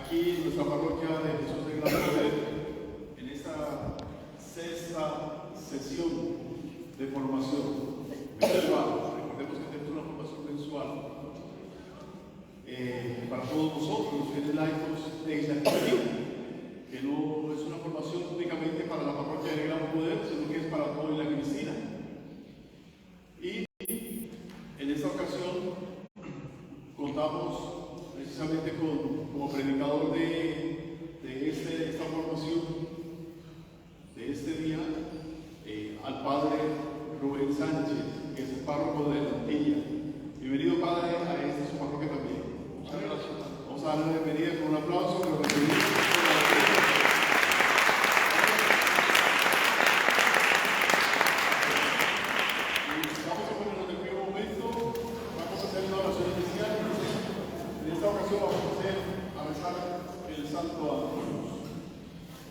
aquí en nuestra parroquia de Jesús de Gran Poder, en esta sexta sesión de formación mensual. Recordemos que tenemos una formación mensual para todos nosotros, los fieles laicos de Isla Cristina, que no es una formación únicamente para la parroquia de Gran Poder, sino que es para toda Isla Cristina. Y en esta ocasión contamos precisamente como predicador de esta formación, de este día, al padre Rubén Sánchez, que es el párroco de la Antilla. Bienvenido, padre, a esta su parroquia también. Muchas gracias. Vamos a darle la bienvenida con un aplauso. Lo recibimos.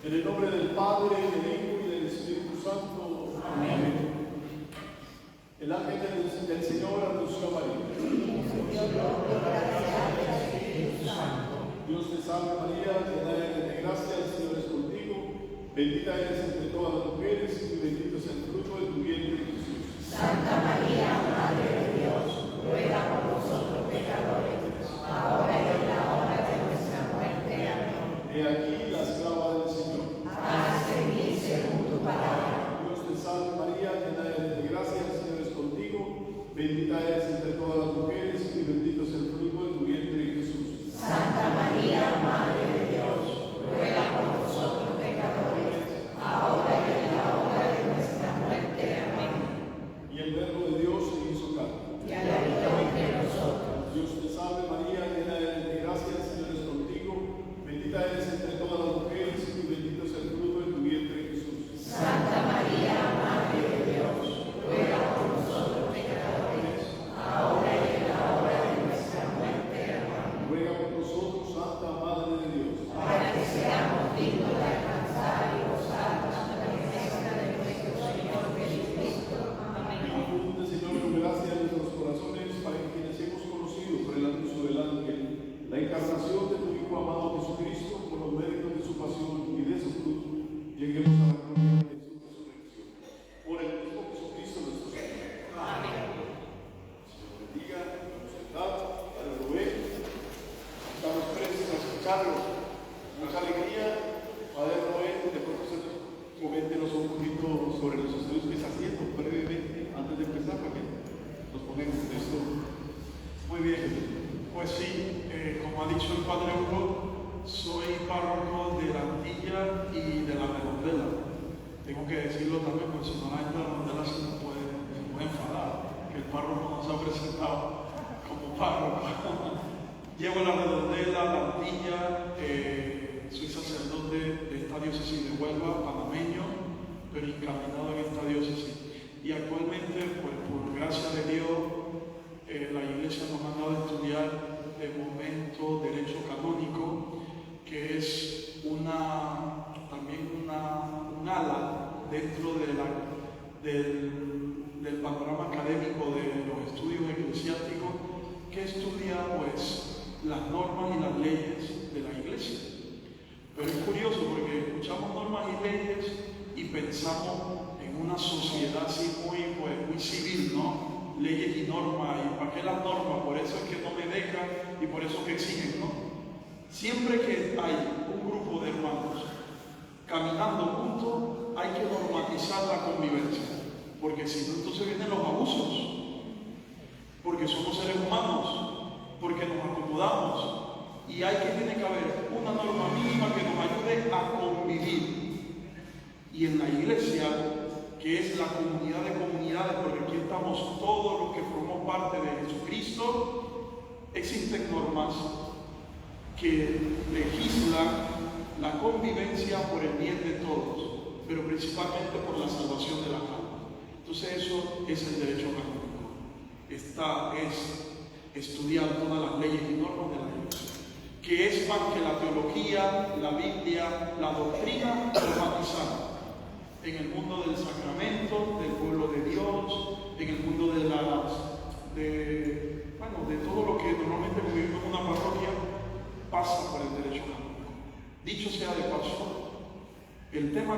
En el nombre del Padre, del Hijo y del Espíritu Santo. Amén. El ángel del Señor anunció a María. Dios te salve María, llena eres de gracia, el Señor es contigo. Bendita eres entre todas las mujeres y bendito es el fruto de tu vientre, Jesús. Santa María, Madre de Dios, ruega por nosotros pecadores, ahora y en la hora de nuestra muerte. Amén. He aquí la esclava del Señor. Hágase en mí según tu palabra. Dios te salve María, llena eres de gracia, el Señor es contigo. Bendita eres entre todas las mujeres y bendito es el fruto de tu vientre, Jesús. Santa María, Madre de Dios, ruega por nosotros pecadores, ahora y en la hora de nuestra muerte. Amén. Y el Verbo de Dios se hizo carne. Y habitó entre nosotros. Dios te salve María, llena eres de gracia, el Señor es contigo. Bendita eres entre todas las mujeres y bendito es el fruto de tu vientre, Jesús. Santa María, Madre de Dios, ruega por nosotros pecadores, ahora y en la hora de nuestra muerte. Amén. Ruega por nosotros, Santa Madre de Dios, para que seamos dignos de alcanzar y gozar la promesa de nuestro Señor Jesucristo. Amén. infunde, Señor, tu gracia en nuestros corazones para que quienes hemos conocido por el anuncio del ángel la encarnación de tu Hijo amado Jesucristo, por los méritos de su pasión y de su cruz, lleguemos a la gloria de su resurrección. Por el mismo Jesucristo nuestro Señor. Amén. Señor bendiga, nos sentad, Padre Rubén. Estamos prestos a escucharlo. Mucha alegría. Padre Rubén, de pronto usted coméntenos un poquito sobre los estudios que está haciendo brevemente antes de empezar, para que nos ponemos en esto. Muy bien. Pues sí, como ha dicho el padre Hugo, soy párroco de la Antilla y de la Redondela. Tengo que decirlo también, porque si no la gente de la Redondela se puede enfadar, que el párroco no se ha presentado como párroco. Llevo la Redondela, la Antilla, soy sacerdote de esta diócesis de Huelva, panameño, pero encaminado en esta diócesis. Y actualmente, pues por gracia de Dios, la Iglesia nos ha dado a estudiar de momento Derecho Canónico, que es también un ala dentro del panorama académico de los estudios eclesiásticos, que estudia pues las normas y las leyes de la Iglesia. Pero es curioso porque escuchamos normas y leyes y pensamos en una sociedad así muy civil, ¿no? Leyes y normas, y para qué las normas, por eso es que no me dejan y por eso que exigen, ¿no? Siempre que hay un grupo de hermanos caminando juntos, hay que normatizar la convivencia, porque si no, entonces vienen los abusos, porque somos seres humanos, porque nos acomodamos, y tiene que haber una norma mínima que nos ayude a convivir. Y en la Iglesia, que es la comunidad de comunidades, porque aquí estamos todos los que formamos parte de Jesucristo, existen normas que legislan la convivencia por el bien de todos, pero principalmente por la salvación de la alma. Entonces eso es el derecho canónico. Esta es estudiar todas las leyes y normas de la Iglesia, que es más que la teología, la Biblia, la doctrina normatizada. En el mundo del sacramento, del pueblo de Dios, en el mundo de todo lo que normalmente vivimos en una parroquia, pasa por el derecho canónico.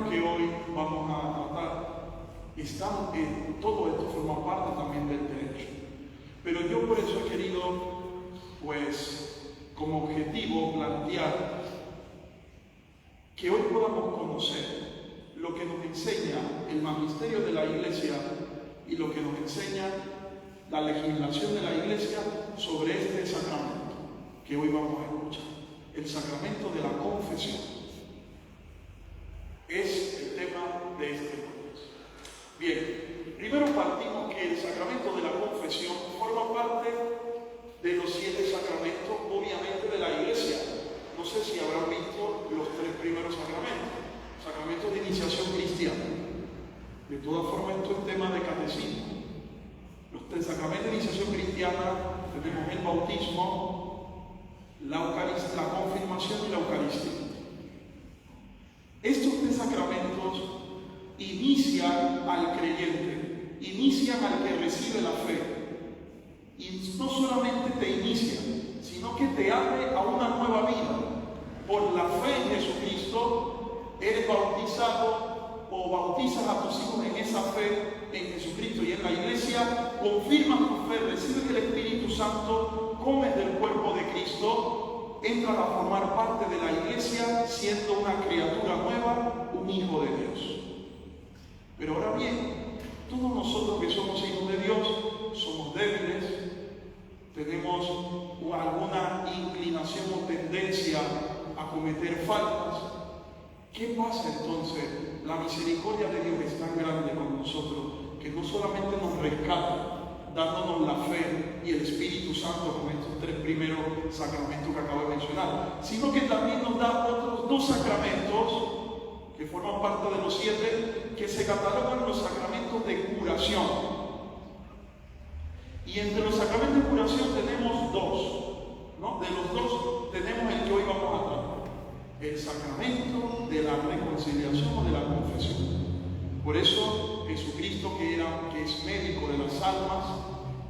tema que hoy vamos a tratar, todo esto forma parte también del derecho. Pero yo por eso he querido, pues, como objetivo plantear que hoy podamos conocer lo que nos enseña el magisterio de la Iglesia y lo que nos enseña la legislación de la Iglesia sobre este sacramento que hoy vamos a escuchar, el sacramento de la confesión. Es el tema de este jueves. Bien, primero partimos que el sacramento de la confesión forma parte de los 7 sacramentos, obviamente, de la Iglesia. No sé si habrán visto los 3 primeros sacramentos. Sacramentos de iniciación cristiana. De todas formas, esto es tema de catecismo. Los 3 sacramentos de iniciación cristiana tenemos el bautismo, la confirmación y la Eucaristía. Estos 3 sacramentos inician al creyente, inician al que recibe la fe. Y no solamente te inician, sino que te abre a una nueva vida. Por la fe en Jesucristo, eres bautizado o bautizas a tus hijos en esa fe en Jesucristo y en la Iglesia, confirmas tu fe, recibes el Espíritu Santo, comes del cuerpo de Cristo, entras a formar parte de la Iglesia siendo una criatura nueva, un hijo de Dios. Pero ahora bien, todos nosotros que somos hijos de Dios somos débiles, tenemos alguna inclinación o tendencia a cometer faltas. ¿Qué pasa entonces? La misericordia de Dios es tan grande con nosotros que no solamente nos rescata dándonos la fe y el Espíritu Santo con estos 3 primeros sacramentos que acabo de mencionar, sino que también nos da otros 2 sacramentos que forman parte de los 7 que se catalogan los sacramentos de curación. Y entre los sacramentos de curación tenemos 2, ¿no? De los 2 tenemos el que hoy vamos a tratar, el sacramento de la reconciliación o de la confesión. Por eso Jesucristo, que es médico de las almas,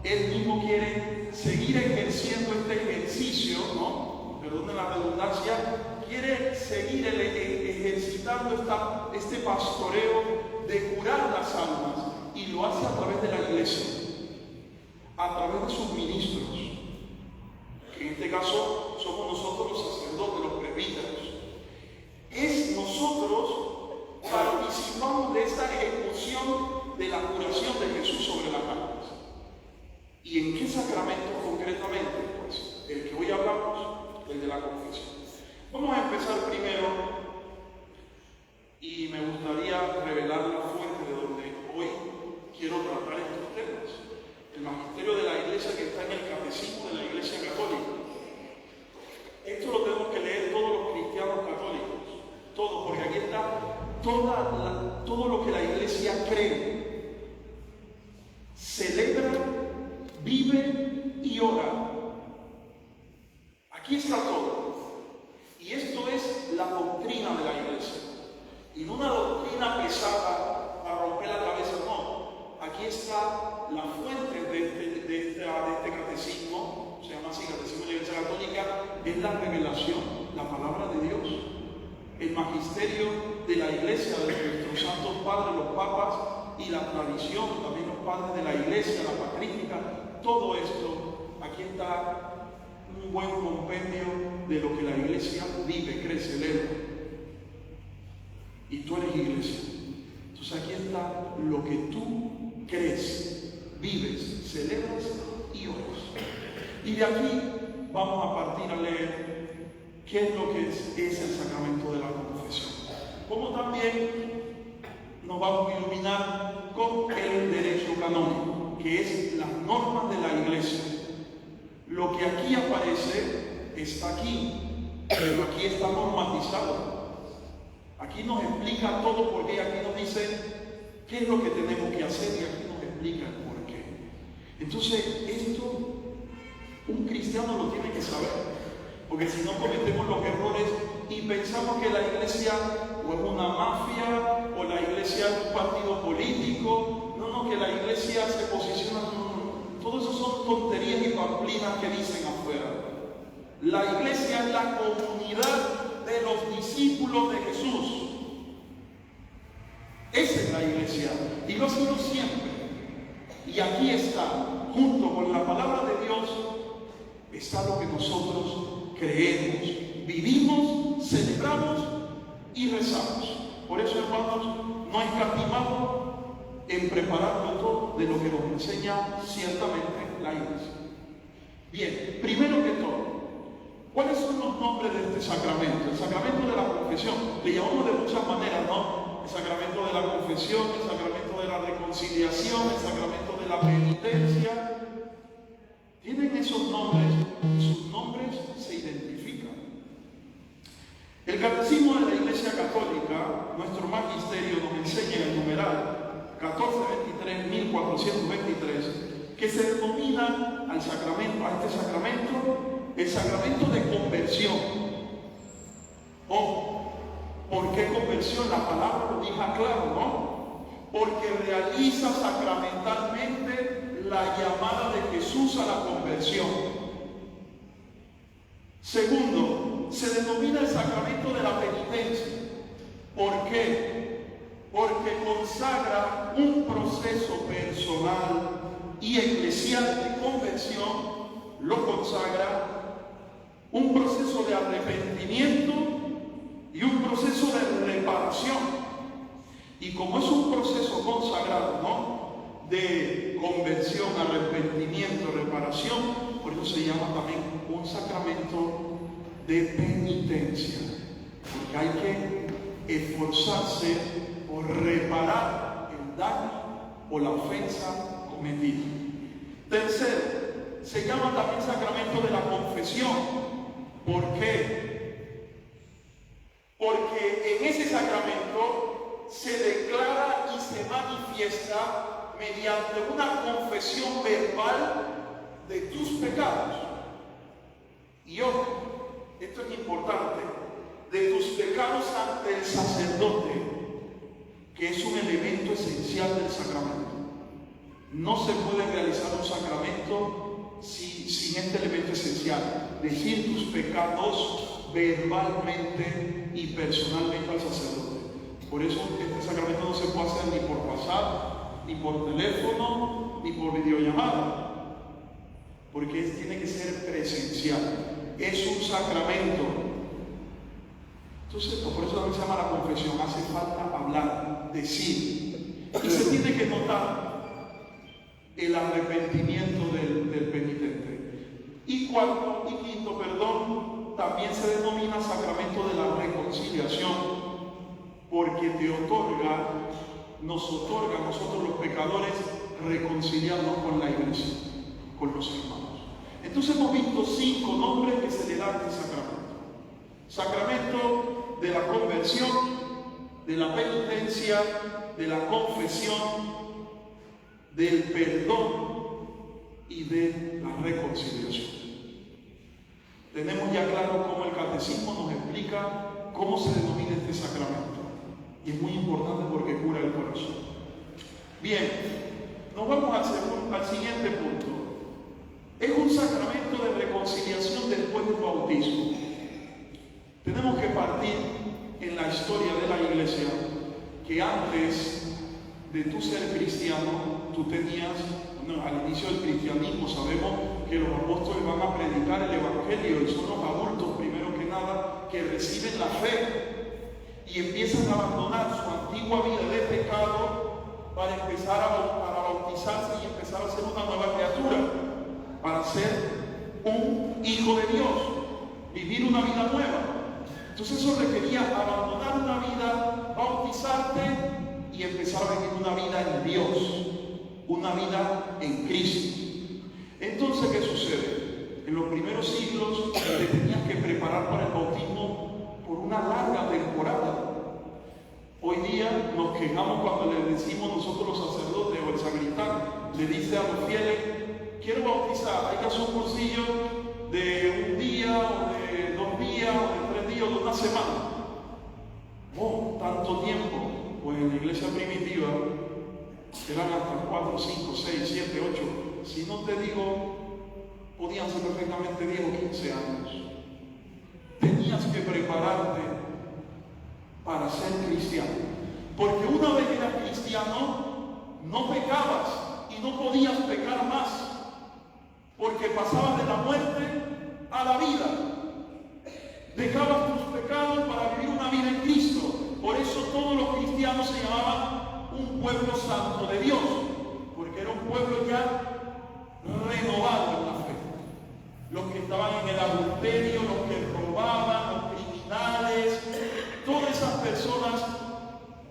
Él mismo quiere seguir ejerciendo este ejercicio, ¿no? Perdone la redundancia, quiere seguir ejercitando este pastoreo de curar las almas, y lo hace a través de la Iglesia, a través de sus ministros, que en este caso somos nosotros los sacerdotes, los presbíteros. Nosotros participamos de esta ejecución de la curación de Jesús sobre las almas. ¿Y en qué sacramento concretamente? Pues el que hoy hablamos, el de la confesión. Vamos a empezar primero, y me gustaría revelar la fuente de donde hoy quiero tratar estos temas. El magisterio de la Iglesia, que está en el Catecismo de la Iglesia Católica. Esto lo tenemos que leer todos los cristianos católicos, todos, porque aquí está todo lo que la Iglesia cree, celebra, vive y ora. Aquí está todo. Y esto es la doctrina de la Iglesia. Y no una doctrina pesada para romper la cabeza, no. Aquí está la fuente de este catecismo, se llama así, Catecismo de la Iglesia Católica, es la revelación, la palabra de Dios. El magisterio de la Iglesia, de nuestros santos padres, los papas, y la tradición, también los padres de la Iglesia, la patrística, todo esto, aquí está un buen compendio de lo que la Iglesia vive, cree, celebra. Y tú eres Iglesia. Entonces aquí está lo que tú crees, vives, celebras y oras. Y de aquí vamos a partir a leer qué es lo que es el sacramento de la confesión. Como también nos vamos a iluminar con el derecho canónico, que es las normas de la Iglesia. Lo que aquí aparece está aquí, pero aquí está normatizado. Aquí nos explica todo, porque aquí nos dice qué es lo que tenemos que hacer y aquí nos explica el por qué. Entonces, esto un cristiano lo tiene que saber. Porque si no cometemos los errores y pensamos que la Iglesia o es una mafia o la Iglesia es un partido político, que la Iglesia se posiciona, todo eso son tonterías y pamplinas que dicen afuera. La Iglesia es la comunidad de los discípulos de Jesús. iglesia. Y lo ha sido siempre. Y aquí está, junto con la palabra de Dios, está lo que nosotros creemos, vivimos, celebramos y rezamos. Por eso, hermanos, no escatimamos en prepararlo todo de lo que nos enseña ciertamente la iglesia. Bien, primero que todo, ¿cuáles son los nombres de este sacramento? El sacramento de la confesión, le llamamos de muchas maneras, ¿no? El sacramento de la confesión, el sacramento de la reconciliación, el sacramento de la penitencia. Tienen esos nombres y sus nombres se identifican. El Catecismo de la Iglesia Católica, nuestro magisterio, nos enseña en el numeral 1423-1423 que se denomina a este sacramento el sacramento de conversión. ¿Por qué conversión? La palabra lo deja claro, ¿no? Porque realiza sacramentalmente la llamada de Jesús a la conversión. Segundo, se denomina el sacramento de la penitencia. ¿Por qué? Porque consagra un proceso personal y eclesial de conversión, lo consagra un proceso de arrepentimiento y un proceso de reparación. Y como es un proceso consagrado, ¿no?, de conversión, arrepentimiento, reparación, por eso se llama también un sacramento de penitencia, porque hay que esforzarse por reparar el daño o la ofensa cometida. Tercero, se llama también sacramento de la confesión. ¿Por qué? Porque en ese sacramento se declara y se manifiesta mediante una confesión verbal de tus pecados. Y ojo, esto es importante, de tus pecados ante el sacerdote, que es un elemento esencial del sacramento. No se puede realizar un sacramento sin este elemento esencial, decir tus pecados verbalmente y personalmente al sacerdote. Por eso este sacramento no se puede hacer ni por WhatsApp, ni por teléfono, ni por videollamada, porque tiene que ser presencial. Es un sacramento. Entonces, por eso también se llama la confesión. Hace falta hablar, decir. Y se tiene que notar el arrepentimiento del penitente. Y cuarto y quinto, también se denomina sacramento de la reconciliación, porque nos otorga a nosotros los pecadores reconciliarnos con la iglesia, con los hermanos. Entonces hemos visto 5 nombres que se le dan a este sacramento. Sacramento de la conversión, de la penitencia, de la confesión, del perdón y de la reconciliación. Tenemos ya claro cómo el catecismo nos explica cómo se denomina este sacramento. Y es muy importante porque cura el corazón. Bien, nos vamos al siguiente punto. Es un sacramento de reconciliación después del bautismo. Tenemos que partir en la historia de la iglesia que antes de tú ser cristiano, tú tenías, al inicio del cristianismo sabemos que los apóstoles van a predicar el evangelio y son los adultos primero que nada que reciben la fe y empiezan a abandonar su antigua vida de pecado para empezar para bautizarse y empezar a ser una nueva criatura, para ser un hijo de Dios, vivir una vida nueva. Entonces eso requería abandonar una vida, bautizarte y empezar a vivir una vida en Dios, una vida en Cristo. Entonces, ¿qué sucede? En los primeros siglos te tenías que preparar para el bautismo por una larga temporada. Hoy día nos quejamos cuando le decimos nosotros los sacerdotes o el sacristán le dice a los fieles: quiero bautizar, hay que hacer un cursillo de un día o de 2 días o de 3 días o de una semana. Tanto tiempo. Pues en la iglesia primitiva eran hasta 4, 5, 6, 7, 8. Si no te digo, podían ser perfectamente 10 o 15 años. Tenías que prepararte para ser cristiano. Porque una vez que eras cristiano, no pecabas y no podías pecar más, porque pasabas de la muerte a la vida. Dejabas tus pecados para vivir una vida en Cristo. Por eso todos los cristianos se llamaban un pueblo santo de Dios, porque era un pueblo ya renovado en la fe. Los que estaban en el adulterio, los que robaban, los criminales, todas esas personas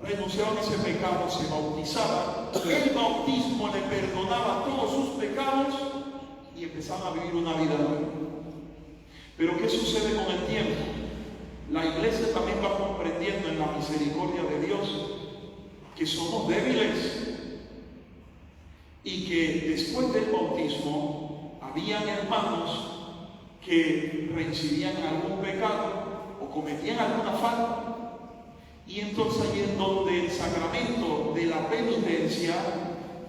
renunciaban a ese pecado, se bautizaban. El bautismo le perdonaba todos sus pecados y empezaban a vivir una vida nueva. Pero ¿qué sucede con el tiempo? La iglesia también va comprendiendo en la misericordia de Dios que somos débiles y que después del bautismo habían hermanos que reincidían en algún pecado o cometían alguna falta, y entonces allí es donde el sacramento de la penitencia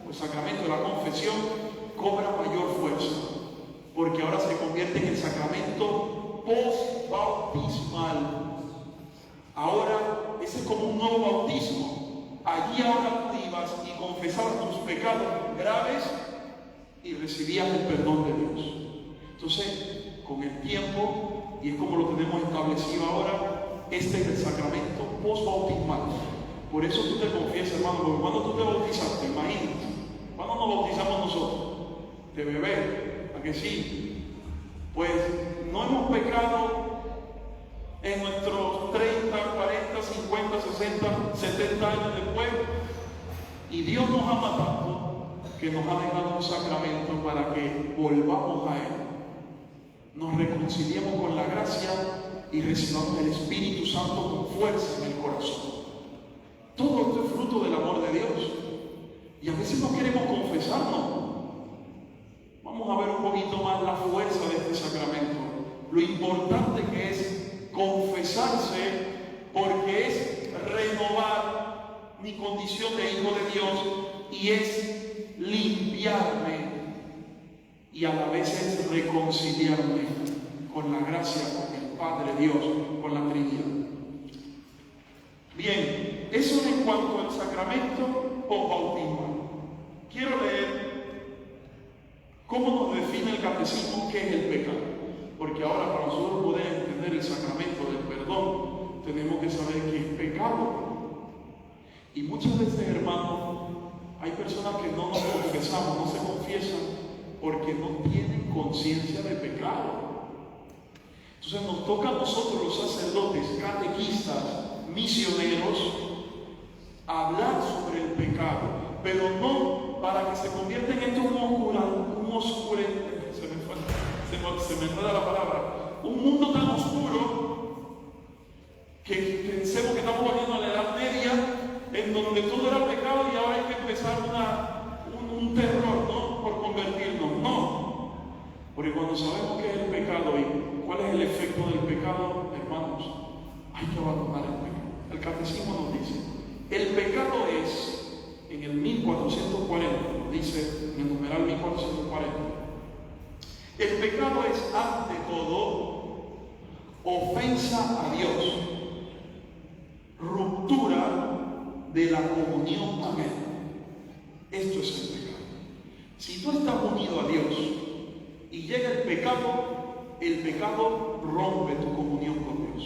o el sacramento de la confesión cobra mayor fuerza, porque ahora se convierte en el sacramento post-bautismal. Ahora ese es como un nuevo bautismo. Allí ahora tú ibas y confesabas tus pecados graves y recibías el perdón de Dios. Entonces, con el tiempo, y es como lo tenemos establecido ahora, este es el sacramento post-bautismal. Por eso tú te confiesas, hermano, porque cuando tú te bautizaste, imagínate, ¿cuándo nos bautizamos nosotros? De bebé, ¿a que sí? Pues no hemos pecado en nuestros 30, 40, 50, 60, 70 años después, y Dios nos ama tanto que nos ha dejado un sacramento para que volvamos a Él, nos reconciliemos con la gracia y recibamos el Espíritu Santo con fuerza en el corazón. Todo esto es fruto del amor de Dios, y a veces no queremos confesarnos. Vamos a ver un poquito más la fuerza de este sacramento, lo importante que es confesarse, porque es renovar mi condición de hijo de Dios y es limpiarme, y a la vez es reconciliarme con la gracia, con el Padre Dios, con la Trinidad. Bien, eso en cuanto al sacramento post-bautismal. Quiero leer cómo nos define el catecismo qué es el pecado, porque ahora para nosotros poder entender el sacramento del perdón tenemos que saber qué es pecado. Y muchas veces, hermanos, hay personas que no nos confesamos, no se confiesan porque no tienen conciencia de pecado. Entonces nos toca a nosotros, los sacerdotes, catequistas, misioneros, hablar sobre el pecado, pero no para que se convierta en esto se me enreda la palabra, un mundo tan oscuro que pensemos que estamos volviendo a la Edad Media, en donde todo era pecado y ahora hay que empezar un terror, ¿no?, por convertirnos. No, porque cuando sabemos qué es el pecado y cuál es el efecto del pecado, hermanos, hay que abandonar el pecado. El catecismo nos dice, el pecado es, en el 1440, dice en el numeral 1440, el pecado es ante todo ofensa a Dios, ruptura de la comunión con Él. Esto es el pecado. Si tú estás unido a Dios y llega el pecado rompe tu comunión con Dios.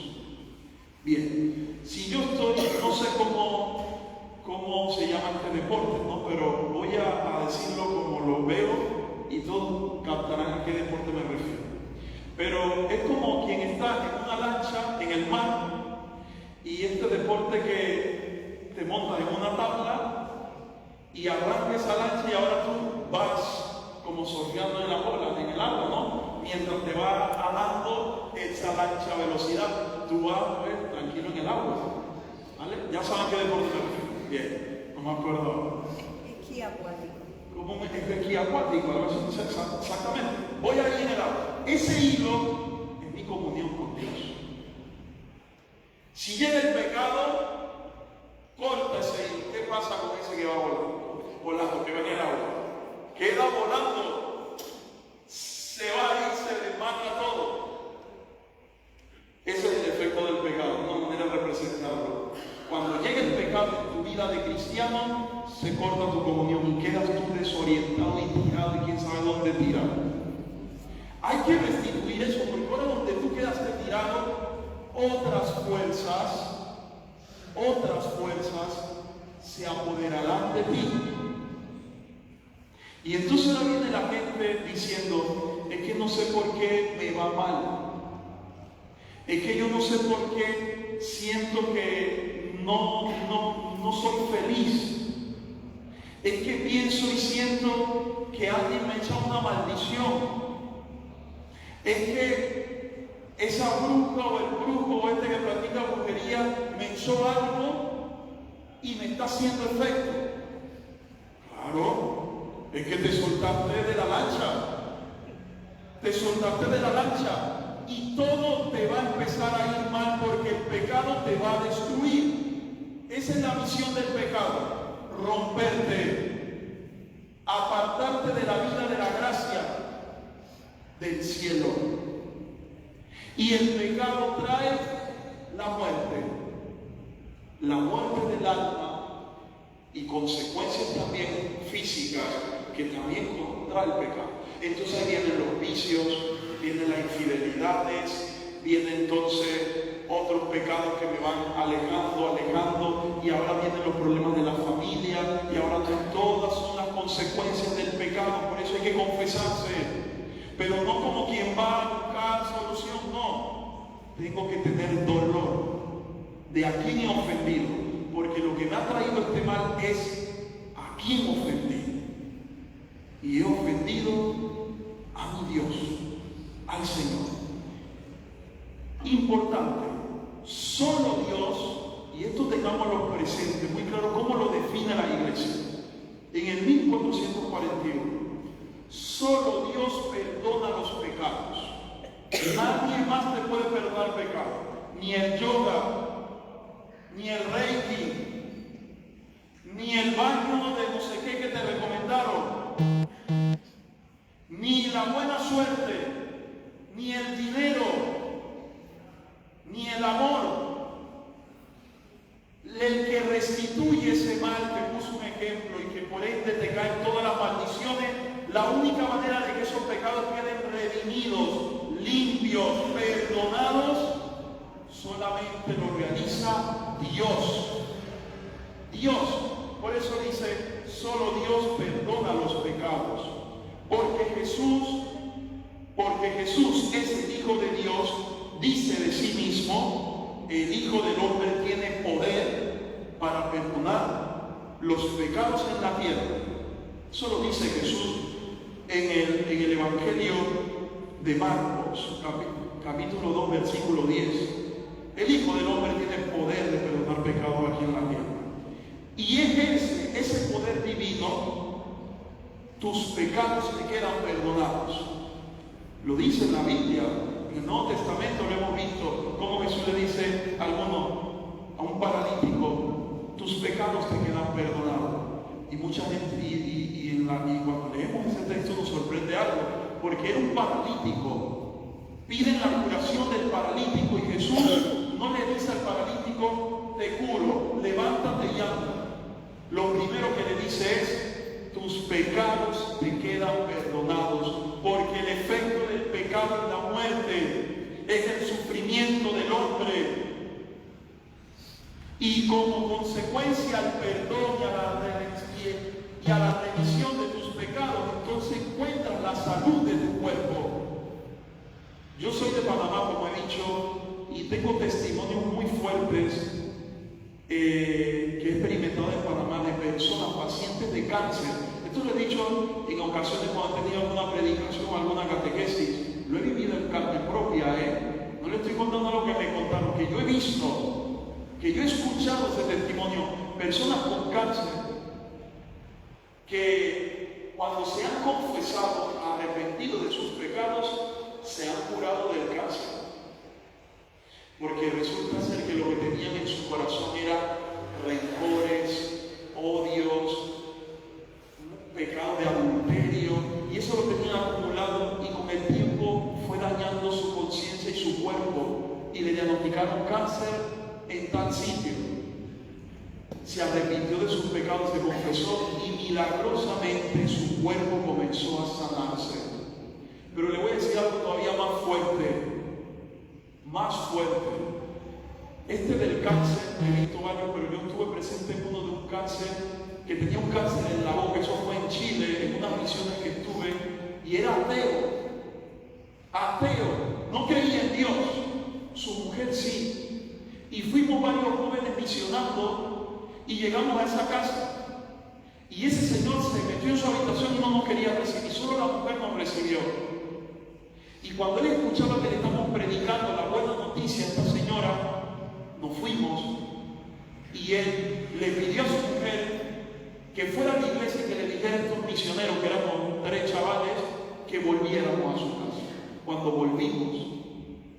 Bien, si yo estoy, no sé cómo se llama este deporte, ¿no?, pero voy a decirlo como lo veo y todos captarán a qué deporte me refiero. Pero es como quien está en una lancha en el mar, y este deporte que te montas en una tabla y arranca esa lancha y ahora tú vas como surfeando en la ola, en el agua, ¿no? Mientras te va alando esa lancha a velocidad, tú vas pues, tranquilo en el agua, ¿vale? Ya saben qué deporte me refiero. Bien, no me acuerdo ahora. Esquí acuático. Como un esquí acuático, algo así, exactamente. Voy ahí en el agua. Ese hilo es mi comunión con Dios. Si llega el pecado, corta ese hilo. ¿Qué pasa con ese que va volando, que va en el agua? Queda volando, se va y se desmata todo. Ese es el efecto del pecado, una manera de representarlo. Cuando llega el pecado en tu vida, tu comunión y quedas tú desorientado y tirado y quién sabe dónde tirar. Hay que restituir eso, porque ahora donde tú quedaste tirado, otras fuerzas se apoderarán de ti. Y entonces ahora viene la gente diciendo, es que no sé por qué me va mal. Es que yo no sé por qué siento que no soy feliz. Es que pienso y siento que alguien me echa una maldición. Es que esa bruja o el brujo o este que practica brujería me echó algo y me está haciendo efecto. Claro, es que te soltaste de la lancha. Te soltaste de la lancha y todo te va a empezar a ir mal porque el pecado te va a destruir. Esa es la misión del pecado, romperte, apartarte de la vida de la gracia del cielo. Y el pecado trae la muerte del alma y consecuencias también físicas que también trae el pecado. Entonces ahí vienen los vicios, vienen las infidelidades, vienen entonces otros pecados que me van alejando, y ahora vienen los problemas de la familia, y ahora todas son las consecuencias del pecado. Por eso hay que confesarse, pero no como quien va a buscar solución, no. Tengo que tener dolor de a quién he ofendido, porque lo que me ha traído este mal es a quién ofendí. Y he ofendido a mi Dios, al Señor. Importante, solo Dios, y esto tengámoslo presente, muy claro cómo lo define la iglesia. En el 1441, solo Dios perdona los pecados. Nadie más te puede perdonar pecado. Ni el yoga, ni el reiki, ni el baño de no sé qué que te recomendaron, ni la buena suerte, ni el dinero, ni el amor. El que restituye ese mal, te puso un ejemplo, y que por ende te caen todas las maldiciones. La única manera de que esos pecados queden redimidos, limpios, perdonados, solamente lo realiza Dios. Dios. Por eso dice, solo Dios perdona los pecados. Porque Jesús es el Hijo de Dios, dice de sí mismo, el Hijo del Hombre tiene poder para perdonar los pecados en la tierra. Eso lo dice Jesús en el Evangelio de Marcos, capítulo 2, versículo 10. El Hijo del Hombre tiene poder de perdonar pecados aquí en la tierra. Y ejerce ese poder divino, tus pecados te quedan perdonados. Lo dice en la Biblia, en el Nuevo Testamento lo hemos visto, como Jesús le dice a un paralítico, tus pecados te quedan perdonados. Y mucha gente, y cuando leemos ese texto nos sorprende algo, porque era un paralítico. Piden la curación del paralítico y Jesús no le dice al paralítico, te curo, levántate y anda. Lo primero que le dice es, tus pecados te quedan perdonados, porque el efecto del pecado es la muerte, es el sufrimiento del hombre. Y como consecuencia al perdón y a la remisión de tus pecados, entonces encuentras la salud de tu cuerpo. Yo soy de Panamá, como he dicho, y tengo testimonios muy fuertes que he experimentado en Panamá de personas, pacientes de cáncer. Esto lo he dicho en ocasiones cuando he tenido alguna predicación o alguna catequesis. Lo he vivido en carne propia, No le estoy contando lo que me contaron, que yo he visto, que yo he escuchado ese testimonio. Personas con cáncer que cuando se han confesado, arrepentido de sus pecados, se han curado del cáncer. Porque resulta ser que lo que tenían en su corazón era rencores, odios, pecado de adulterio, y eso lo tenían acumulado, y con el tiempo fue dañando su conciencia y su cuerpo, y le diagnosticaron cáncer en tal sitio. se arrepintió de sus pecados, se confesó y milagrosamente su cuerpo comenzó a sanarse. Pero le voy a decir algo todavía más fuerte, más fuerte. Este del cáncer, he visto varios, pero yo estuve presente en uno de un cáncer, que tenía un cáncer en la boca. Eso fue en Chile, en unas misiones que estuve, y era ateo, no creía en Dios, su mujer sí, y fuimos varios jóvenes misionando, y llegamos a esa casa, y ese señor se metió en su habitación y no nos quería recibir, solo la mujer nos recibió. Y cuando él escuchaba que le estamos predicando la buena noticia a esta señora, nos fuimos y él le pidió a su mujer que fuera a la iglesia y que le dijera a estos misioneros, que éramos 3 chavales, que volviéramos a su casa. Cuando volvimos,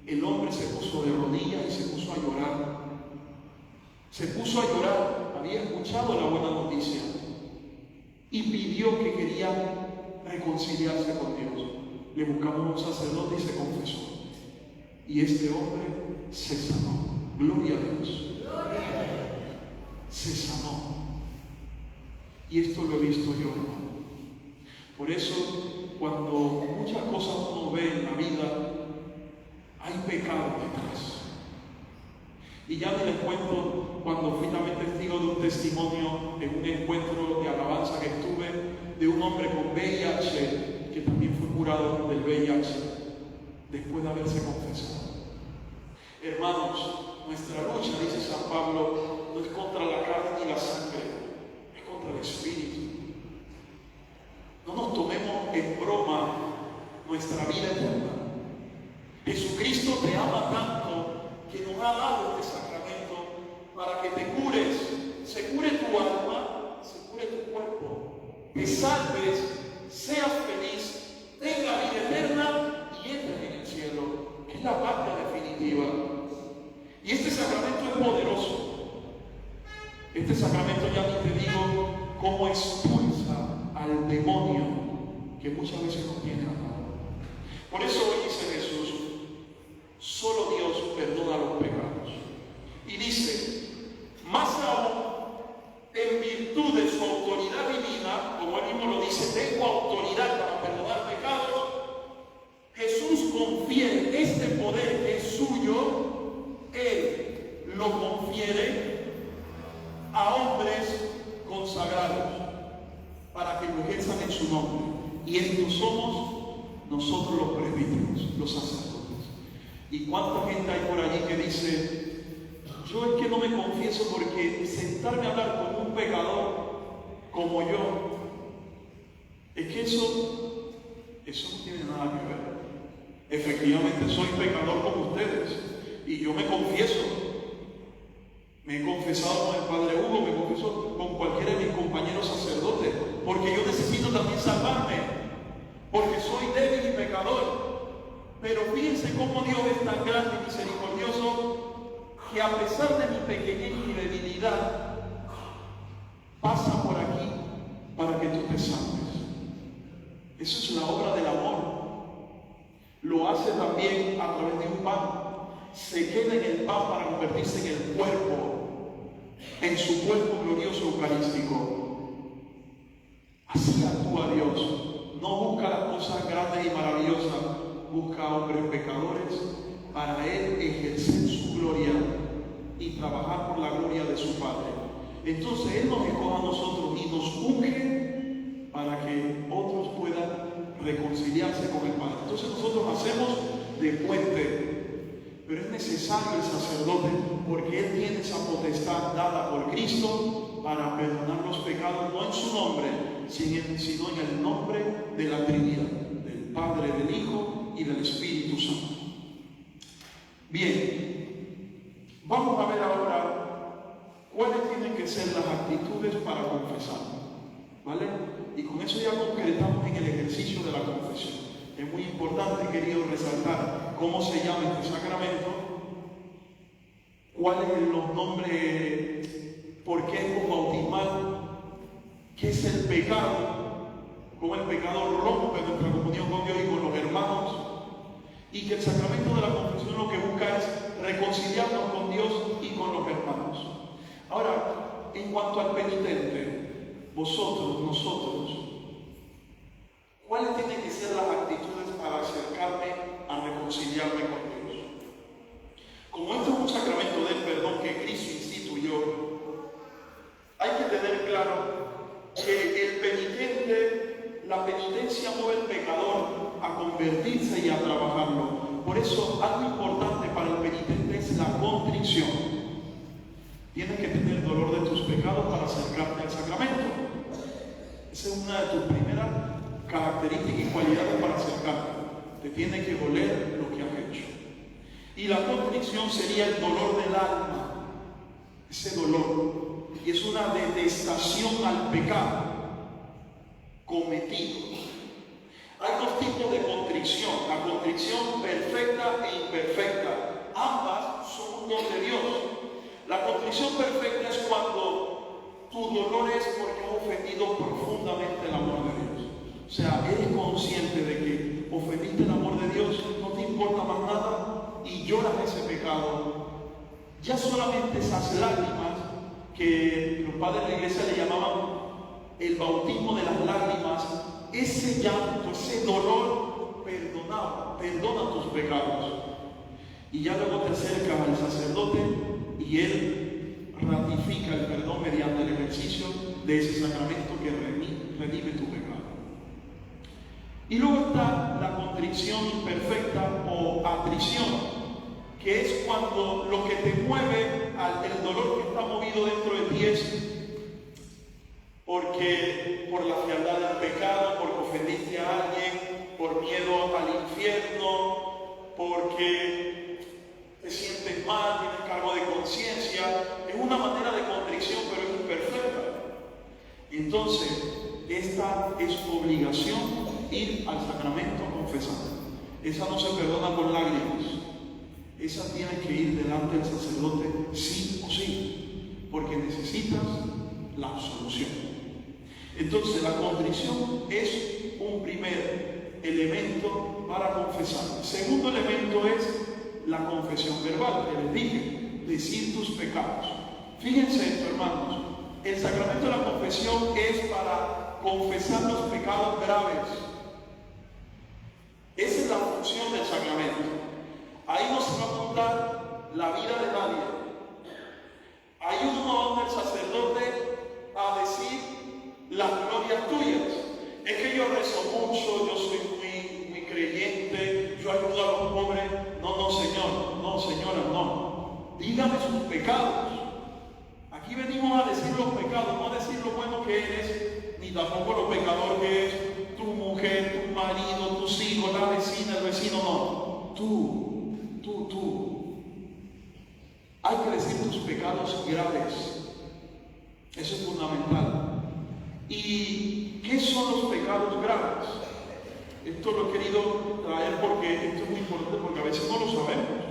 el hombre se puso de rodillas y se puso a llorar. Se puso a llorar, había escuchado la buena noticia y pidió que quería reconciliarse con Dios. Le buscamos un sacerdote y se confesó. Y este hombre se sanó. Gloria a Dios. Se sanó. Y esto lo he visto yo, hermano. Por eso, cuando muchas cosas uno ve en la vida, hay pecado detrás. Y ya me les cuento cuando fui también testigo de un testimonio en un encuentro de alabanza que estuve de un hombre con VIH, que también fue curado del VIH después de haberse confesado. Hermanos, nuestra lucha, dice San Pablo, no es contra la carne ni la sangre, es contra el Espíritu. No nos tomemos en broma nuestra vida eterna. Jesucristo te ama tanto que nos ha dado este sacramento para que te cures, se cure tu alma, se cure tu cuerpo, te salves, seas feliz, tengas vida eterna y entres en el cielo, que es la patria definitiva. Y este sacramento es poderoso. Este sacramento, ya ni te digo cómo expulsa al demonio que muchas veces nos tiene atado. Por eso hoy dice Jesús, solo Dios perdona los pecados. Y dice, más aún, en virtud de su autoridad divina, como él mismo lo dice, tengo autoridad para perdonar pecados, Jesús confiere este poder que es suyo, él lo confiere a hombres consagrados para que lo ejerzan en su nombre. Y estos somos nosotros los presbíteros, los sacerdotes. ¿Y cuánta gente hay por allí que dice, yo es que no me confieso porque sentarme a hablar con un pecador como yo, es que eso no tiene nada que ver? Efectivamente soy pecador como ustedes y yo me confieso. Me he confesado con el Padre Hugo, me confieso con cualquiera de mis compañeros sacerdotes, porque yo necesito también salvarme, porque soy débil y pecador. Pero fíjense cómo Dios es tan grande y misericordioso, que a pesar de mi pequeñez y debilidad, pasa por aquí para que tú te salves. Eso es la obra del amor. Lo hace también a través de un pan. Se queda en el pan para convertirse en el cuerpo, en su cuerpo glorioso eucarístico. Así actúa Dios. No busca las cosas grandes y maravillosas, busca a hombres pecadores para Él ejercer su gloria y trabajar por la gloria de su Padre. Entonces Él nos escoge a nosotros y nos unge para que otros puedan reconciliarse con el Padre. Entonces nosotros hacemos de puente. Pero es necesario el sacerdote porque Él tiene esa potestad dada por Cristo para perdonar los pecados, no en su nombre, sino en el nombre de la Trinidad, del Padre, del Hijo y del Espíritu Santo. Bien, vamos a ver ahora cuáles tienen que ser las actitudes para confesar, ¿vale? Y con eso ya concretamos en el ejercicio de la confesión. Es muy importante, querido, resaltar cómo se llama este sacramento, cuáles son los nombres, por qué es bautismal, qué es el pecado, cómo el pecado rompe nuestra comunión con Dios y con los hermanos, y que el sacramento de la confesión lo que busca es reconciliarnos con Dios y con los hermanos. Ahora, en cuanto cuanto al penitente, nosotros, ¿cuáles tienen que ser las actitudes para acercarme a reconciliarme con Dios? Como esto es un sacramento del perdón que Cristo instituyó, hay que tener claro que el penitente, la penitencia mueve al pecador a convertirse y a trabajarlo. Por eso, algo importante para el penitente es la contrición. Tienes que tener dolor de tus pecados para acercarte al sacramento. Esa es una de tus primeras características y cualidades para acercarte. Te tiene que doler lo que has hecho. Y la contrición sería el dolor del alma. Ese dolor. Y es una detestación al pecado cometido. Hay dos tipos de contrición. La contrición perfecta e imperfecta. Ambas son un don de Dios. La contrición perfecta es cuando tu dolor es porque has ofendido profundamente el amor de Dios. O sea, eres consciente de que ofendiste el amor de Dios, no te importa más nada y lloras ese pecado. Ya solamente esas lágrimas que los padres de la iglesia le llamaban el bautismo de las lágrimas, ese llanto, ese dolor perdona tus pecados. Y ya luego te acercas al sacerdote y él ratifica el perdón mediante el ejercicio de ese sacramento que redime tu pecado. Y luego está la contrición imperfecta o atrición, que es cuando lo que te mueve, el dolor que está movido dentro de ti es porque por la frialdad del pecado, porque ofendiste a alguien, por miedo al infierno, porque te sientes mal, tienes cargo de conciencia. Es una manera de contrición, pero es imperfecta. Entonces, esta es obligación ir al sacramento a confesar. Esa no se perdona con lágrimas. Esa tiene que ir delante del sacerdote sí o sí, porque necesitas la absolución. Entonces, la contrición es un primer elemento para confesar. El segundo elemento es la confesión verbal, que les dije, decir tus pecados. Fíjense esto, hermanos, el sacramento de la confesión es para confesar los pecados graves. Esa es la función del sacramento. Ahí no se va a contar la vida de nadie. Ahí uno va al sacerdote a decir las glorias tuyas. Es que yo rezo mucho, yo soy muy creyente, yo ayudo a los pobres. No, señor, no, señora, no. Dígame sus pecados. Aquí venimos a decir los pecados, no a decir lo bueno que eres, ni tampoco lo pecador que es tu mujer, tu marido, tus hijos, la vecina, el vecino, no. Tú. Hay que decir tus pecados graves. Eso es fundamental. ¿Y qué son los pecados graves? Esto lo he querido traer porque esto es muy importante, porque a veces no lo sabemos.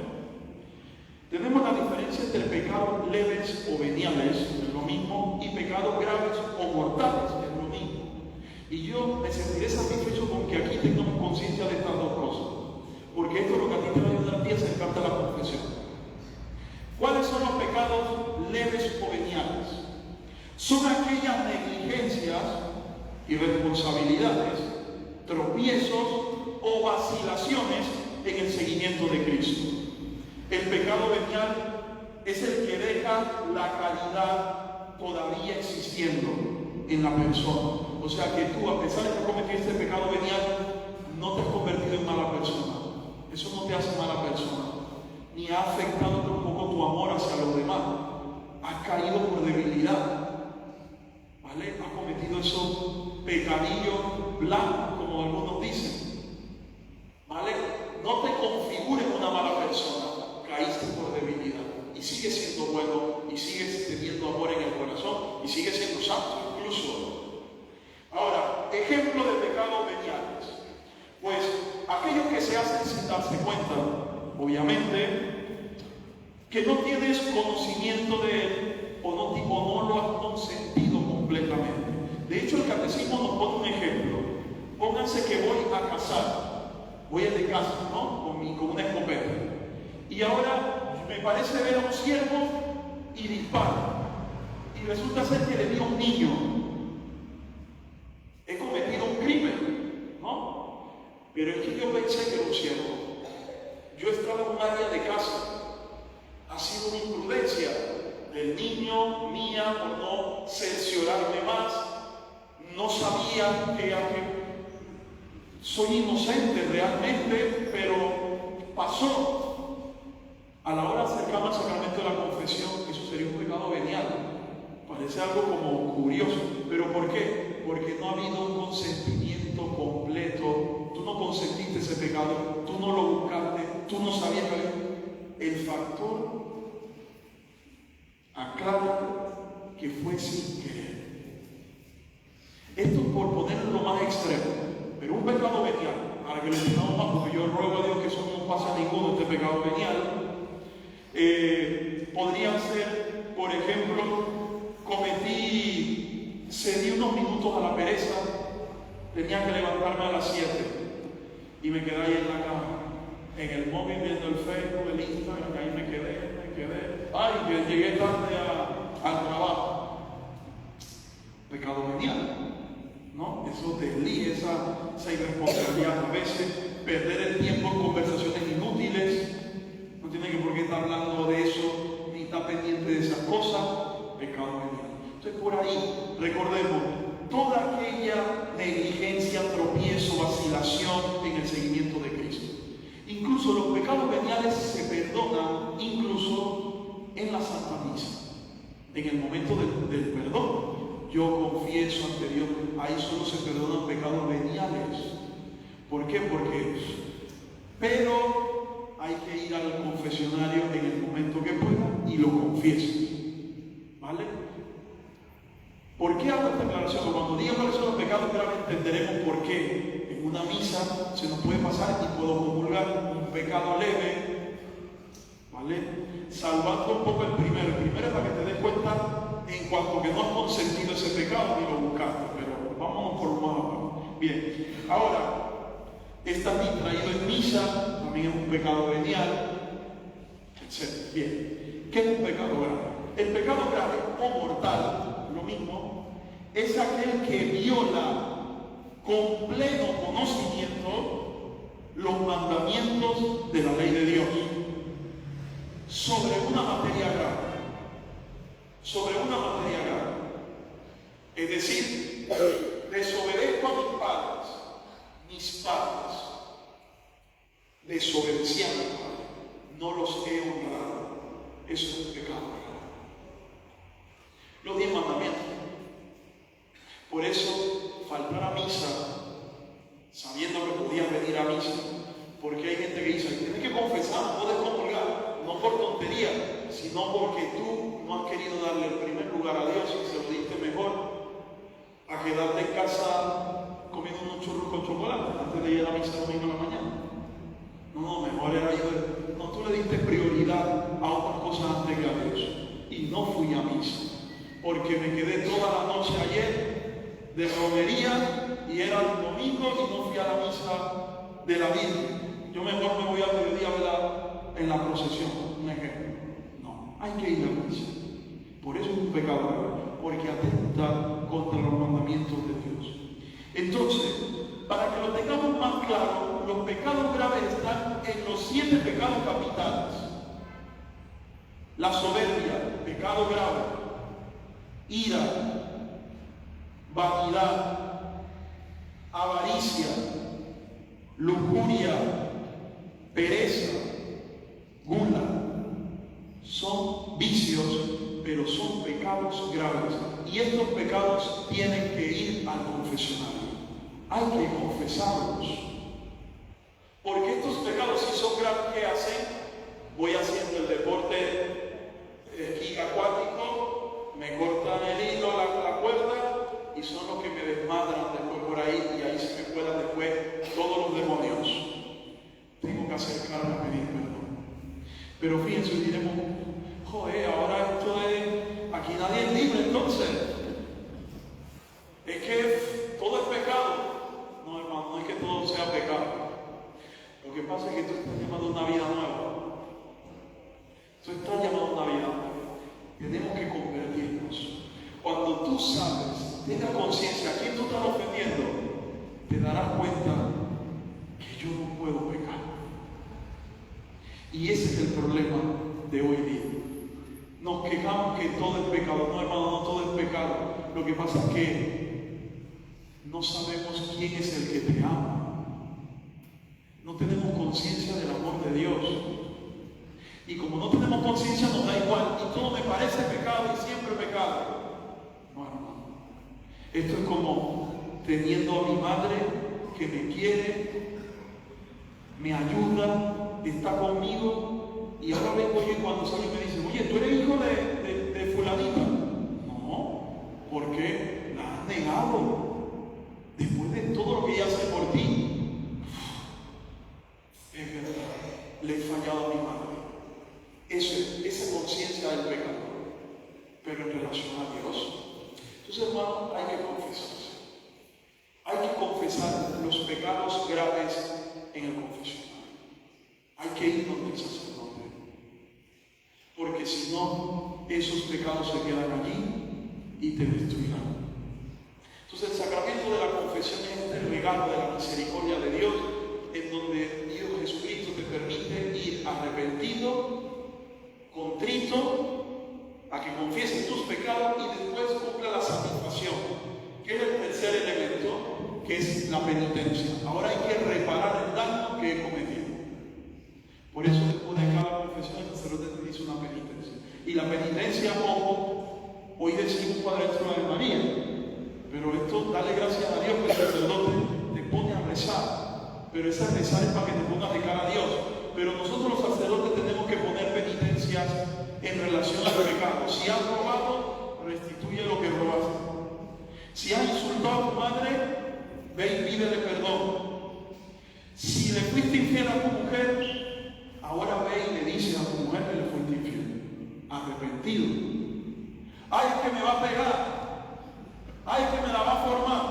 Tenemos la diferencia entre pecados leves o veniales, que es lo mismo, y pecados graves o mortales, que es lo mismo. Y yo me sentiré satisfecho con que aquí tengamos conciencia de estas dos cosas, porque esto es lo que a ti te va a ayudar a ti a acercarte a la confesión. ¿Cuáles son los pecados leves o veniales? Son aquellas negligencias, irresponsabilidades, tropiezos o vacilaciones en el seguimiento de Cristo. El pecado venial es el que deja la caridad todavía existiendo en la persona. O sea que tú, a pesar de que cometiste este pecado venial, no te has convertido en mala persona. Eso no te hace mala persona. Ni ha afectado tampoco tu amor hacia los demás. Has caído por debilidad. ¿Vale? Has cometido esos pecadillos blancos, como algunos dicen. ¿Vale? No te configures una mala persona. Caíste por debilidad. Y sigues siendo bueno, y sigues teniendo amor en el corazón, y sigues siendo santo incluso. Ahora, ejemplo de pecados veniales. Pues aquellos que se hacen sin darse cuenta, obviamente, que no tienes conocimiento de él o no lo has consentido completamente. De hecho, el catecismo nos pone un ejemplo. Pónganse que voy a cazar, voy a de casa, ¿no? Con una escopeta. Y ahora me parece ver a un ciervo y disparo. Y resulta ser que le di a un niño. He cometido un crimen, ¿no? Pero es que yo pensé que era un siervo. Yo estaba en un área de casa. Ha sido una imprudencia del niño, mía, por no cerciorarme más. No sabía que soy inocente realmente, pero pasó. A la hora de acercarme al sacramento de la confesión, eso sería un pecado venial. Parece algo como curioso. ¿Pero por qué? Porque no ha habido un consentimiento completo. Tú no consentiste ese pecado, tú no lo buscaste, tú no sabías que había. El factor aclara que fue sin querer. Esto por ponerlo más extremo, pero un pecado venial, para que le digamos más, porque yo ruego a Dios que eso no pasa ninguno, este pecado venial, podría ser, por ejemplo, cedí unos minutos a la pereza, tenía que levantarme a las 7 y me quedé ahí en la cama, en el móvil viendo el Facebook, el Instagram, y ahí me quedé. Ay, que llegué tarde al trabajo. Pecado venial, ¿no? Eso deslía, esa irresponsabilidad. A veces perder el tiempo en conversaciones inútiles. No tiene que por qué estar hablando de eso, ni estar pendiente de esas cosas. Pecado venial. Entonces, por ahí, recordemos, toda aquella negligencia, tropiezo, vacilación en el seguimiento de Cristo. Incluso los pecados veniales se perdonan, incluso en la Santa Misa. En el momento del perdón. Yo confieso ante Dios, ahí solo se perdonan pecados veniales. ¿Por qué? Pero hay que ir al confesionario en el momento que pueda y lo confiesa. ¿Vale? ¿Por qué hago esta aclaración? Cuando diga cuáles son los pecados graves entenderemos por qué. En una misa se nos puede pasar y puedo comulgar un pecado leve, ¿vale? Salvando un poco el primero. El primero es para que te des cuenta en cuanto que no has consentido ese pecado ni lo buscaste, pero vámonos por lo más abajo. Bien, ahora, estar distraído en misa también es un pecado venial, etc. Bien, ¿qué es un pecado grave? El pecado grave o mortal, lo mismo, es aquel que viola con pleno conocimiento los mandamientos de la ley de Dios sobre una materia grave. Es decir, desobedezco a mis padres, desobedecí a mis padres, no los he honrado. Eso es un pecado grave. Los 10 mandamientos. Por eso, faltar a misa, sabiendo que podías venir a misa, porque hay gente que dice, tienes que confesar, no puedes comulgar, no por tontería, sino porque tú no has querido darle el primer lugar a Dios y se lo diste mejor a quedarte en casa comiendo unos churros con chocolate antes de ir a la misa el domingo en la mañana. No, mejor era yo. No, tú le diste prioridad a otras cosas antes que a Dios. Y no fui a misa, porque me quedé toda la noche ayer de romería y era el domingo y no fui a la misa de la Virgen. Yo mejor me voy a mediodía en la procesión, un ejemplo. No, hay que ir a misa. Por eso es un pecado grave, porque atenta contra los mandamientos de Dios. Entonces, para que lo tengamos más claro, los pecados graves están en los 7 pecados capitales. La soberbia, pecado grave. Ira, vanidad, avaricia, lujuria, pereza, gula. Son vicios, pero son pecados graves. Y estos pecados tienen que ir al confesionario. Hay que confesarlos. Porque estos pecados, si son graves, ¿qué hacen? Voy haciendo el deporte esquí acuático, me cortan el hilo, la cuerda, y son los que me desmadran después por ahí, y ahí se me cuelan después todos los demonios. Tengo que acercarme a pedir perdón. Pero fíjense, diremos, joder, ahora esto es, aquí nadie es libre entonces. Es que todo es pecado. No, hermano, no es que todo sea pecado. Lo que pasa es que tú estás llamando a una vida nueva. Tú estás llamando a una vida nueva. Tenemos que convertirnos. Cuando tú sabes, tengas conciencia a quién tú estás ofendiendo, te darás cuenta que yo no puedo pecar. Y ese es el problema de hoy día. Nos quejamos que todo es pecado. No, hermano, no todo es pecado. Lo que pasa es que no sabemos quién es el que te ama. No tenemos conciencia del amor de Dios. Y como no tenemos conciencia, nos da igual. Y todo me parece pecado y siempre pecado. No, hermano. Esto es como teniendo a mi madre que me quiere, me ayuda, está conmigo, y ahora vengo yo y cuando salgo me dicen, oye, ¿tú eres hijo de fulanita? No, porque la has negado. Después de todo lo que ella hace por ti, es verdad, le he fallado a mi madre. Esa conciencia del pecado, pero en relación a Dios. Entonces, hermano, hay que confesarse. Hay que confesar los pecados graves en el confesionario. Hay que ir donde el sacerdote. Porque si no, esos pecados se quedan allí y te destruirán. Entonces, el sacramento de la confesión es el regalo de la misericordia de Dios, en donde Dios Jesucristo te permite ir arrepentido, contrito, a que confieses tus pecados y después cumpla la satisfacción, que es el tercer elemento, que es la penitencia. Ahora hay que reparar el daño que he cometido. Por eso después de cada confesión el sacerdote te dice una penitencia. Y la penitencia, ojo, hoy decimos Padre Nuestro de María, pero esto, dale gracias a Dios que el sacerdote te pone a rezar. Pero esa rezar es para que te pongas de cara a Dios. Pero nosotros los sacerdotes tenemos que poner penitencias en relación al pecado. Si has robado, restituye lo que robaste. Si has insultado a tu madre, ve y pídele perdón. Si le fuiste infiel a tu mujer, ahora ve y le dices a tu mujer que le fuiste infiel. Arrepentido. Ay, es que me va a pegar. Ay, es que me la va a formar.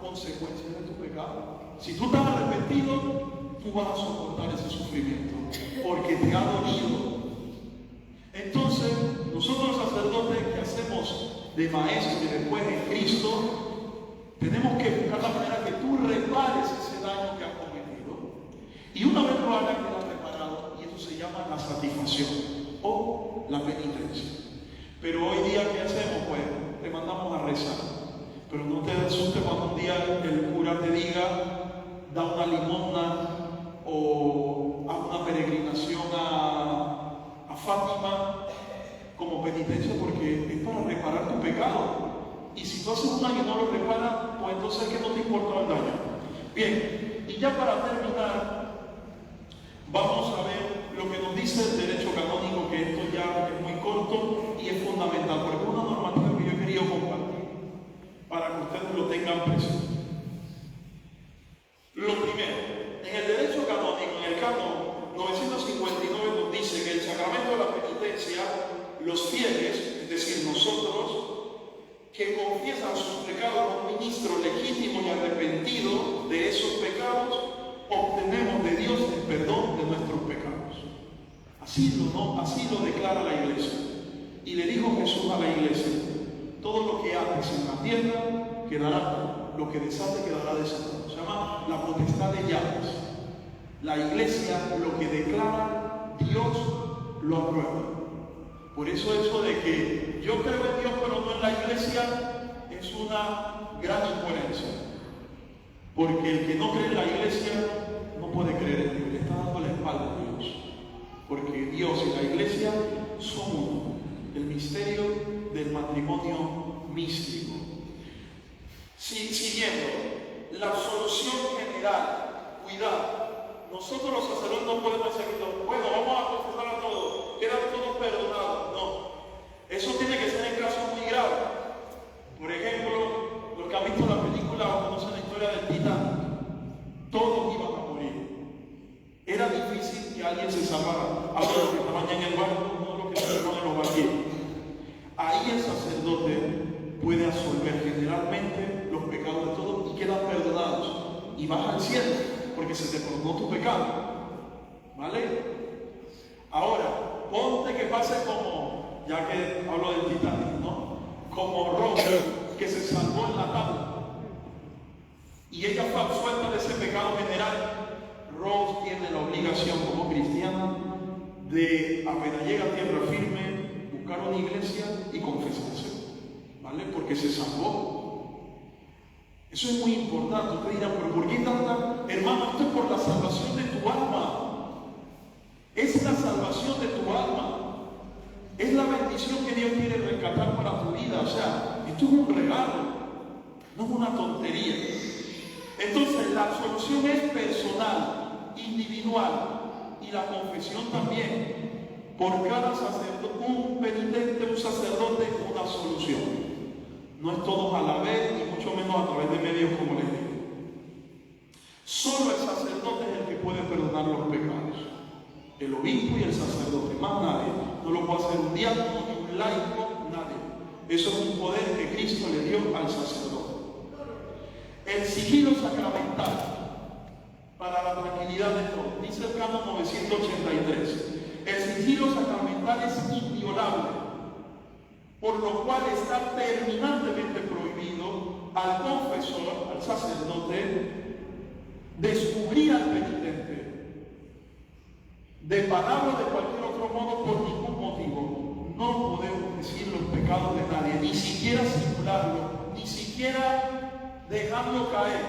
Consecuencia de tu pecado. Si tú estás arrepentido, tú vas a soportar ese sufrimiento porque te ha dolido. Entonces, nosotros los sacerdotes que hacemos de maestro y después de Cristo, tenemos que buscar la manera que tú repares ese daño que has cometido. Y una vez lo hagas, quedas reparado, y eso se llama la satisfacción o la penitencia. Pero hoy día, ¿qué hacemos? Pues te mandamos a rezar. Pero no te asustes cuando un día el cura te diga, da una limosna o haz una peregrinación a Fátima como penitencia, porque es para reparar tu pecado. Y si tú haces un daño y no lo reparas, pues entonces es que no te importa el daño. Bien, y ya para terminar, vamos a ver lo que nos dice el derecho canónico, que esto ya es muy corto y es fundamental, porque es una normativa que yo he querido compartir para que ustedes lo tengan presente. Lo primero, en el derecho canónico, en el canon 959, nos dice que el sacramento de la penitencia, los fieles, es decir, nosotros, que confiesan sus pecados a un ministro legítimo y arrepentido de esos pecados, obtenemos de Dios el perdón de nuestros pecados. Así lo declara la Iglesia. Y le dijo Jesús a la Iglesia: todo lo que haces en la tierra quedará, lo que desate quedará desatado. Se llama la potestad de llaves. La Iglesia lo que declara, Dios lo aprueba. Por eso de que yo creo en Dios pero no en la Iglesia es una gran incoherencia. Porque el que no cree en la Iglesia no puede creer en Dios, le está dando la espalda a Dios. Porque Dios y la Iglesia son uno. El misterio del matrimonio místico. Siguiendo, la absolución general, cuidado. Nosotros los sacerdotes no podemos decir, bueno, vamos a confesar a todos, quedan todos perdonados. No, eso tiene que ser en casos muy graves. Por ejemplo, los que han visto la película o conocen la historia del Titanic, todos iban a morir. Era difícil que alguien se salvara. Ahora los que estaban ya en el barco, no los que se en los barquillos. Ahí el sacerdote puede absolver generalmente los pecados de todos y quedan perdonados. Y vas al cielo, porque se te perdonó tu pecado. ¿Vale? Ahora, ponte que pase como, ya que hablo del Titanic, ¿no? como Rose, que se salvó en la tabla. Y ella fue absuelta de ese pecado general. Rose tiene la obligación como cristiana de, apenas llega a tierra firme, buscar una iglesia y confesarse, ¿vale? Porque se salvó. Eso es muy importante. Usted dirá, pero ¿por qué tanta? Hermano, esto es por la salvación de tu alma. Es la salvación de tu alma. Es la bendición que Dios quiere rescatar para tu vida. O sea, esto es un regalo, no es una tontería. Entonces, la absolución es personal, individual, y la confesión también. Por cada sacerdote, un penitente, un sacerdote, una solución. No es todos a la vez, ni mucho menos a través de medios como les digo. Solo el sacerdote es el que puede perdonar los pecados. El obispo y el sacerdote, más nadie. No lo puede hacer un diácono, ni un laico, nadie. Eso es un poder que Cristo le dio al sacerdote. El sigilo sacramental, para la tranquilidad de todos, dice el canon 983. El sigilo sacramental es inviolable, por lo cual está terminantemente prohibido al confesor, al sacerdote, descubrir al penitente, de palabra o de cualquier otro modo, por ningún motivo. No podemos decir los pecados de nadie, ni siquiera simularlo, ni siquiera dejarlo caer.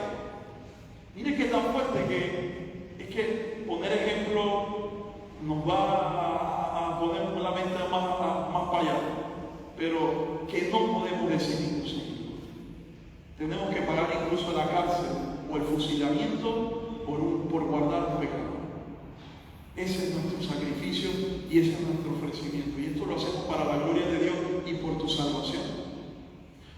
Mire que tan fuerte que es que poner ejemplo nos va a poner la mente más para allá, pero que no podemos decir inclusive. Tenemos que pagar incluso la cárcel o el fusilamiento por guardar un pecado. Ese es nuestro sacrificio y ese es nuestro ofrecimiento. Y esto lo hacemos para la gloria de Dios y por tu salvación.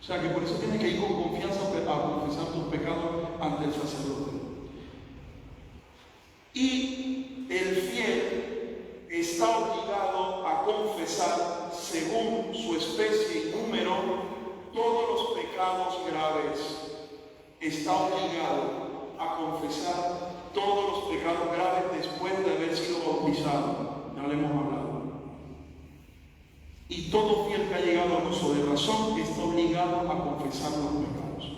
O sea que por eso tienes que ir con confianza a confesar tus pecados ante el sacerdote. Y el fiel está obligado a confesar, según su especie y número, todos los pecados graves. Está obligado a confesar todos los pecados graves después de haber sido bautizado. Ya le hemos hablado. Y todo fiel que ha llegado al uso de razón está obligado a confesar los pecados.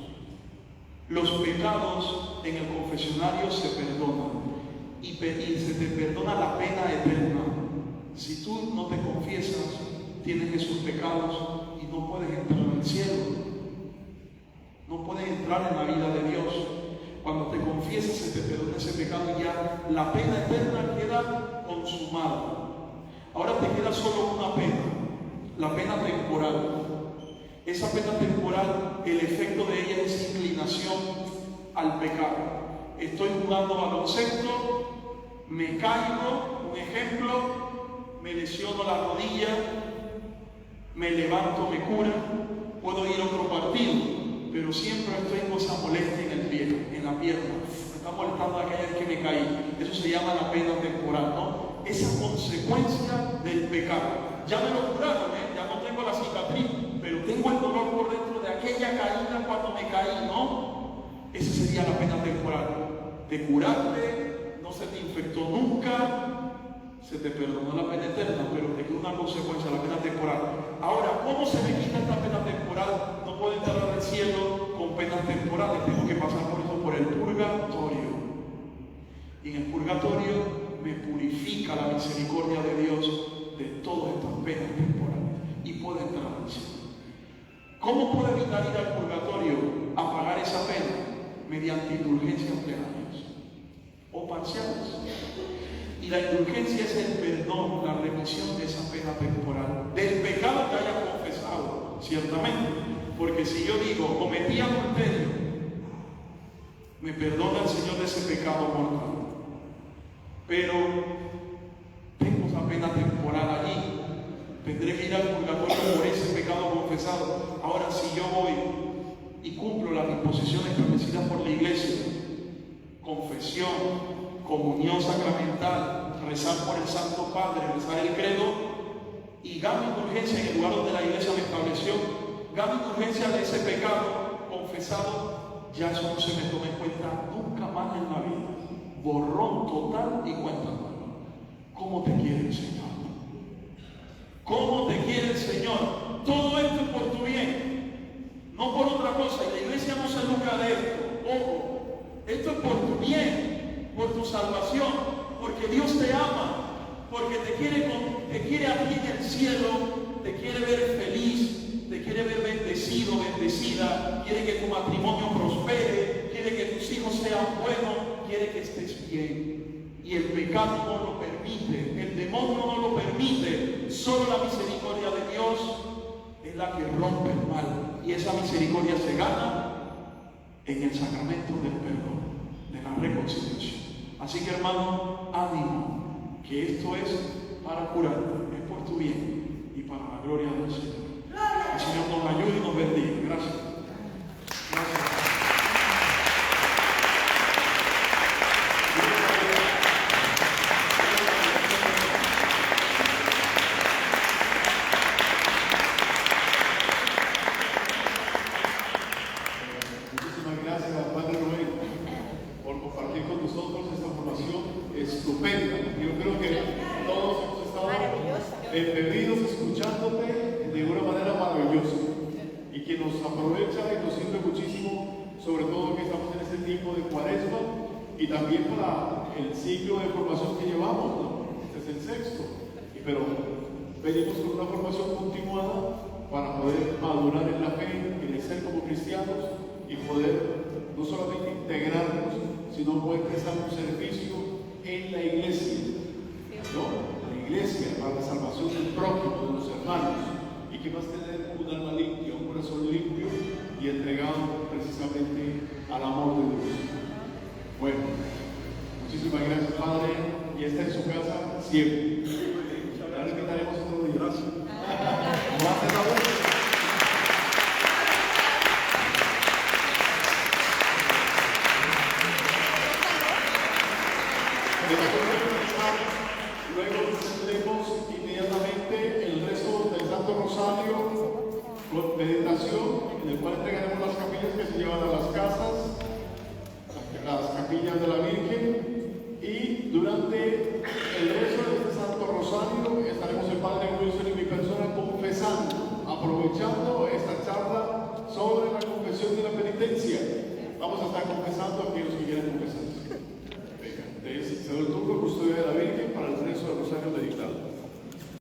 Los pecados en el confesionario se perdonan y se te perdona la pena eterna. Si tú no te confiesas, tienes esos pecados y no puedes entrar en el cielo. No puedes entrar en la vida de Dios. Cuando te confiesas, se te perdona ese pecado y ya la pena eterna queda consumada. Ahora te queda solo una pena. La pena temporal. Esa pena temporal, el efecto de ella es inclinación al pecado. Estoy jugando baloncesto, me caigo, un ejemplo, me lesiono la rodilla, me levanto, me cura, puedo ir a otro partido, pero siempre tengo esa molestia en el pie, en la pierna. Me está molestando aquella vez que me caí. Eso se llama la pena temporal, ¿no? Esa consecuencia del pecado. Ya me lo curaron, ya no tengo la cicatriz, pero tengo el dolor por dentro de aquella caída cuando me caí, ¿no? Esa sería la pena temporal. Te curaste, no se te infectó nunca, se te perdonó la pena eterna, pero te queda una consecuencia, la pena temporal. Ahora, ¿cómo se me quita esta pena temporal? No puedo entrar al cielo con penas temporales, tengo que pasar por eso, por el purgatorio. Y en el purgatorio me purifica la misericordia de Dios de todas estas penas temporales y puede entrar al cielo. ¿Cómo puedo evitar ir al purgatorio a pagar esa pena? Mediante indulgencias plenarias o parciales. Y la indulgencia es el perdón, la remisión de esa pena temporal, del pecado que haya confesado, ciertamente. Porque si yo digo, cometí adulterio, me perdona el Señor de ese pecado mortal. Pero tengo esa pena temporal allí. Tendré que ir al purgatorio por ese pecado confesado. Ahora, si yo voy y cumplo las disposiciones establecidas por la iglesia, confesión, comunión sacramental, rezar por el Santo Padre, rezar el credo, y gano indulgencia en el lugar donde la iglesia me estableció, gano indulgencia de ese pecado confesado, ya eso no se me toma en cuenta nunca más en la vida. Borrón total y cuenta nueva. ¿Cómo te quiere el Señor? ¿Cómo te quiere el Señor? todo esto es por tu bien, no por otra cosa. Y la iglesia no se lucra de esto. Ojo, esto es por tu bien, por tu salvación, porque Dios te ama, porque te quiere a ti en el cielo, te quiere ver feliz, te quiere ver bendecido, bendecida, quiere que tu matrimonio prospere, quiere que tus hijos sean buenos, quiere que estés bien. Y el pecado no lo permite, el demonio no lo permite. Solo la misericordia de Dios es la que rompe el mal. Y esa misericordia se gana en el sacramento del perdón, de la reconciliación. Así que, hermano, ánimo, que esto es para curarte, es por tu bien y para la gloria del Señor. El Señor nos ayude y nos bendiga. Gracias. Gracias. Muchísimas gracias, Padre Rubén, por compartir con nosotros esta formación estupenda. Yo creo que todos hemos estado embebidos escuchándote de una manera maravillosa y que nos aprovecha y nos sirve muchísimo, sobre todo que estamos en este tiempo de Cuaresma y también para el ciclo de formación que llevamos, ¿no? Este es el sexto. Pero venimos con una formación continuada para poder madurar en la fe, crecer como cristianos y poder no solamente integrarnos, sino poder prestar un servicio en la iglesia, ¿no? La iglesia para la salvación del prójimo, de los hermanos, y que vas a tener un alma limpia, un corazón limpio y entregado precisamente al amor de Dios. Bueno, muchísimas gracias, Padre, y está en su casa siempre. Ya le invitaremos otro día. Gracias. Gracias a vos. Luego tendremos inmediatamente el resto del Santo Rosario con meditación, en el cual entregaremos las capillas que se llevan a las casas, las capillas de la Virgen, y durante el resto de este Santo Rosario estaremos el Padre Wilson y mi persona confesando, aprovechando esta charla sobre la confesión y la penitencia. Vamos a estar confesando a aquellos que quieran confesar. Venga, te cedo el turno, custodia de la Virgen.